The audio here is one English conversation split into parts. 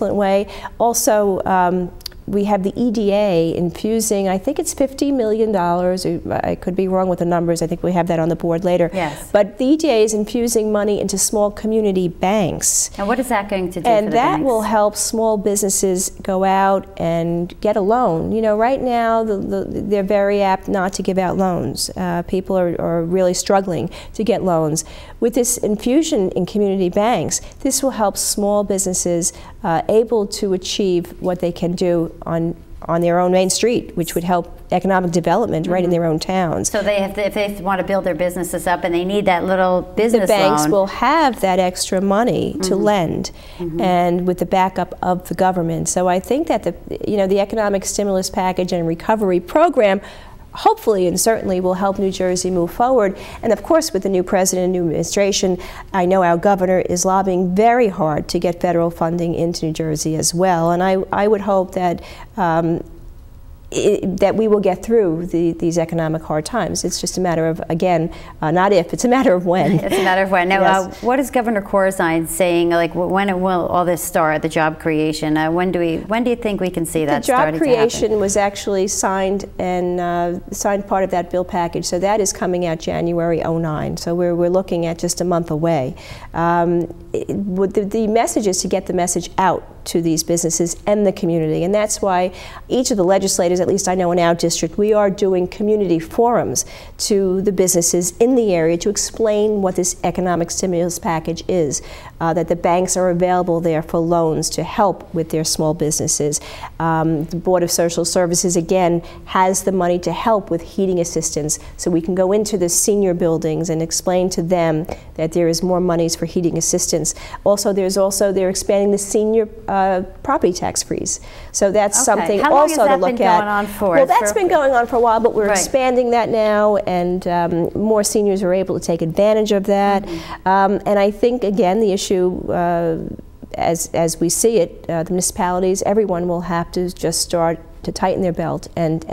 way. Also, we have the EDA infusing, I think it's $50 million. I could be wrong with the numbers. I think we have that on the board later. Yes. But the EDA is infusing money into small community banks. And what is that going to do and for the that banks? will help small businesses go out and get a loan. You know, right now they're very apt not to give out loans. People are really struggling to get loans. With this infusion in community banks, this will help small businesses able to achieve what they can do on their own main street, which would help economic development right in their own towns. So they have to, if they want to build their businesses up and they need that little business loan, the banks loan, will have that extra money to lend, and with the backup of the government. So I think that the economic stimulus package and recovery program hopefully and certainly will help New Jersey move forward. And of course, with the new president and new administration, I know our governor is lobbying very hard to get federal funding into New Jersey as well. And I would hope that that we will get through these economic hard times. It's just a matter of, again, not if, it's a matter of when. It's a matter of when. Now, Yes. What is Governor Corzine saying, like, when will all this start, the job creation? When do you think we can see that starting to happen? The job creation was actually signed and signed part of that bill package, so that is coming out January '09. So we're looking at just a month away. The message is to get the message out to these businesses and the community, and that's why each of the legislators, at least I know in our district, we are doing community forums to the businesses in the area to explain what this economic stimulus package is, that the banks are available there for loans to help with their small businesses. The Board of Social Services, again, has the money to help with heating assistance, so we can go into the senior buildings and explain to them that there is more monies for heating assistance. Also, they're expanding the senior property tax freeze. So that's something also to look at. How long has that been going on for? Well, that's been going on for a while, but we're expanding that now, and more seniors are able to take advantage of that. And I think, again, the issue, as we see it, the municipalities, everyone will have to just start to tighten their belt and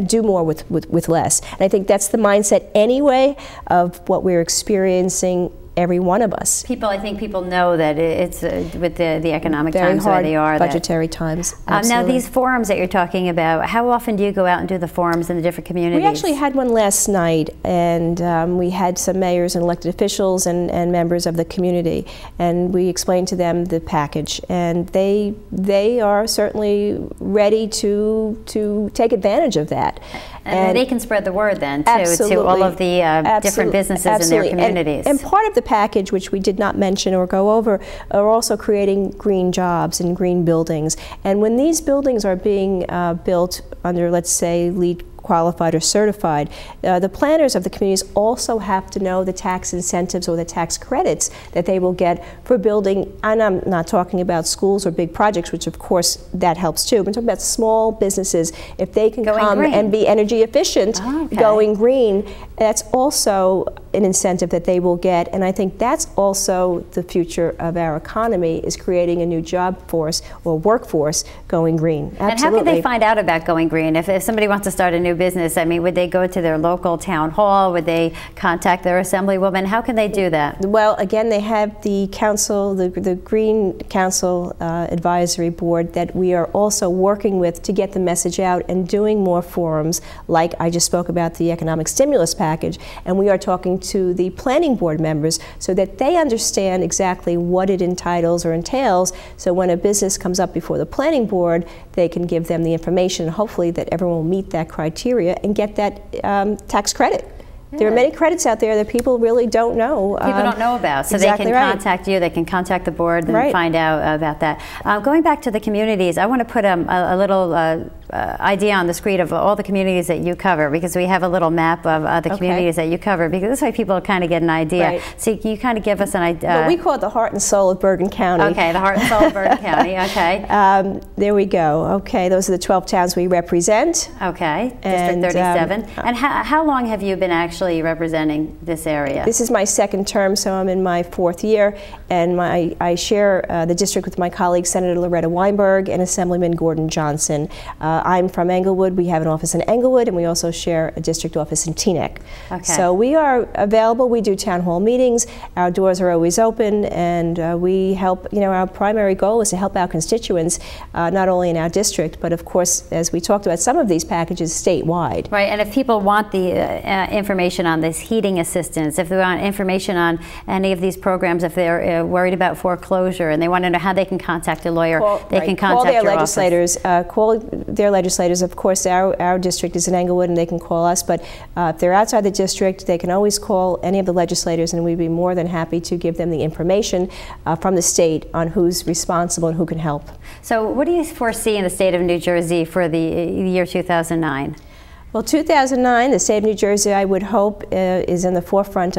do more with less. And I think that's the mindset anyway of what we're experiencing, every one of us. I think people know that it's with the economic Very times hard where they are. Budgetary times. Now, these forums that you're talking about, how often do you go out and do the forums in the different communities? We actually had one last night, and we had some mayors and elected officials and members of the community, and we explained to them the package, and they are certainly ready to take advantage of that. And they can spread the word then, too, to all of the different businesses in their communities. And part of the package, which we did not mention or go over, are also creating green jobs and green buildings. And when these buildings are being built under, let's say, LEED qualified or certified, the planners of the communities also have to know the tax incentives or the tax credits that they will get for building, and I'm not talking about schools or big projects, which of course that helps too, but I'm talking about small businesses. If they can come and be energy efficient, going green, that's also an incentive that they will get, and I think that's also the future of our economy, is creating a new job force or workforce going green. Absolutely. And how can they find out about going green? If somebody wants to start a new business, I mean, would they go to their local town hall? Would they contact their Assemblywoman? How can they do that? Well, again, they have the council, the Green Council Advisory Board that we are also working with to get the message out and doing more forums, like I just spoke about the economic stimulus package, and we are talking to the planning board members so that they understand exactly what it entitles or entails, so when a business comes up before the planning board, they can give them the information, hopefully that everyone will meet that criteria and get that tax credit. Yeah. There are many credits out there that people really don't know. People don't know about, so they can contact you, they can contact the board and find out about that. Going back to the communities, I want to put a little idea on the screen of all the communities that you cover, because we have a little map of the communities that you cover, because this way people kind of get an idea. So can you kind of give us an idea? Well, we call it the heart and soul of Bergen County. Okay, the heart and soul of Bergen County, okay. There we go. Okay, those are the 12 towns we represent. Okay, District 37. And how long have you been actually representing this area? This is my second term, so I'm in my 4th year, and I share the district with my colleague Senator Loretta Weinberg and Assemblyman Gordon Johnson. I'm from Englewood. We have an office in Englewood, and we also share a district office in Teaneck. Okay. So we are available. We do town hall meetings. Our doors are always open, and we help. Our primary goal is to help our constituents, not only in our district, but of course, as we talked about, some of these packages statewide. Right, and if people want the information on this heating assistance, if they want information on any of these programs, if they're worried about foreclosure and they want to know how they can contact a lawyer, they can contact your legislators. Call their legislators. Of course, our district is in Englewood, and they can call us. But if they're outside the district, they can always call any of the legislators, and we'd be more than happy to give them the information from the state on who's responsible and who can help. So, what do you foresee in the state of New Jersey for the year 2009? Well, 2009, the state of New Jersey, I would hope, is in the forefront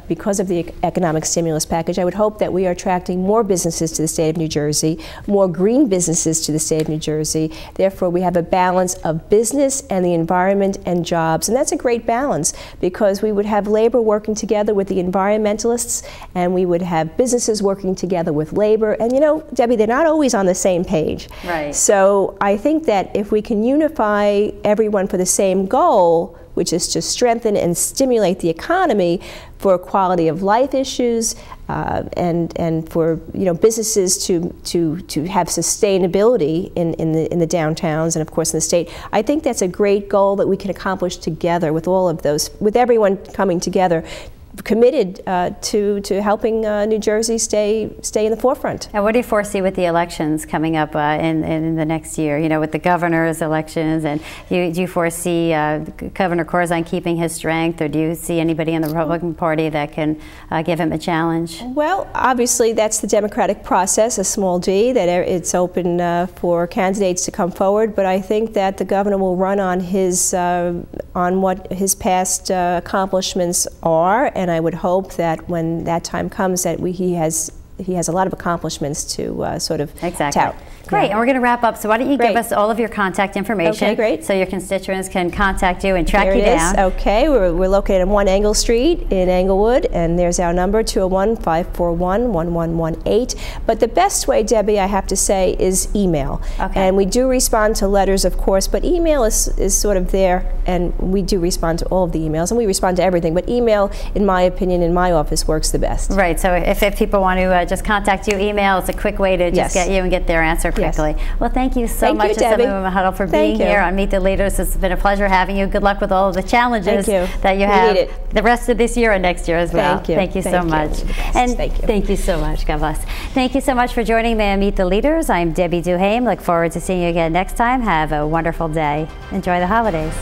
because of the economic stimulus package. I would hope that we are attracting more businesses to the state of New Jersey, more green businesses to the state of New Jersey. Therefore, we have a balance of business and the environment and jobs. And that's a great balance, because we would have labor working together with the environmentalists, and we would have businesses working together with labor. And Debbie, they're not always on the same page. Right. So I think that if we can unify everyone for the same goal, which is to strengthen and stimulate the economy for quality of life issues, and for businesses to have sustainability in the downtowns and of course in the state. I think that's a great goal that we can accomplish together with all of those, with everyone coming together, committed to helping New Jersey stay in the forefront. And what do you foresee with the elections coming up in the next year? With the governor's elections, and do you foresee Governor Corzine keeping his strength, or do you see anybody in the Republican Party that can give him a challenge? Well, obviously that's the democratic process, a small d, that it's open for candidates to come forward. But I think that the governor will run on what his past accomplishments are. And I would hope that when that time comes that he has a lot of accomplishments to sort of tout. Great, yeah. And we're going to wrap up. So why don't you give us all of your contact information? Okay, great. So your constituents can contact you and track you down. Okay, we're located on 1 Engle Street in Englewood, and there's our number, 201-541-1118. But the best way, Debbie, I have to say, is email. Okay. And we do respond to letters, of course, but email is sort of there, and we do respond to all of the emails, and we respond to everything. But email, in my opinion, in my office, works the best. Right, so if people want to just contact you, email, it's a quick way to just get you and get their answer quickly. Yes. Well, thank you so much, Assemblywoman Huttle, for being here on Meet the Leaders. It's been a pleasure having you. Good luck with all of the challenges that you have the rest of this year and next year as well. Thank you so much. And thank you so much. God bless. Thank you so much for joining me on Meet the Leaders. I'm Debbie Duhame. Look forward to seeing you again next time. Have a wonderful day. Enjoy the holidays.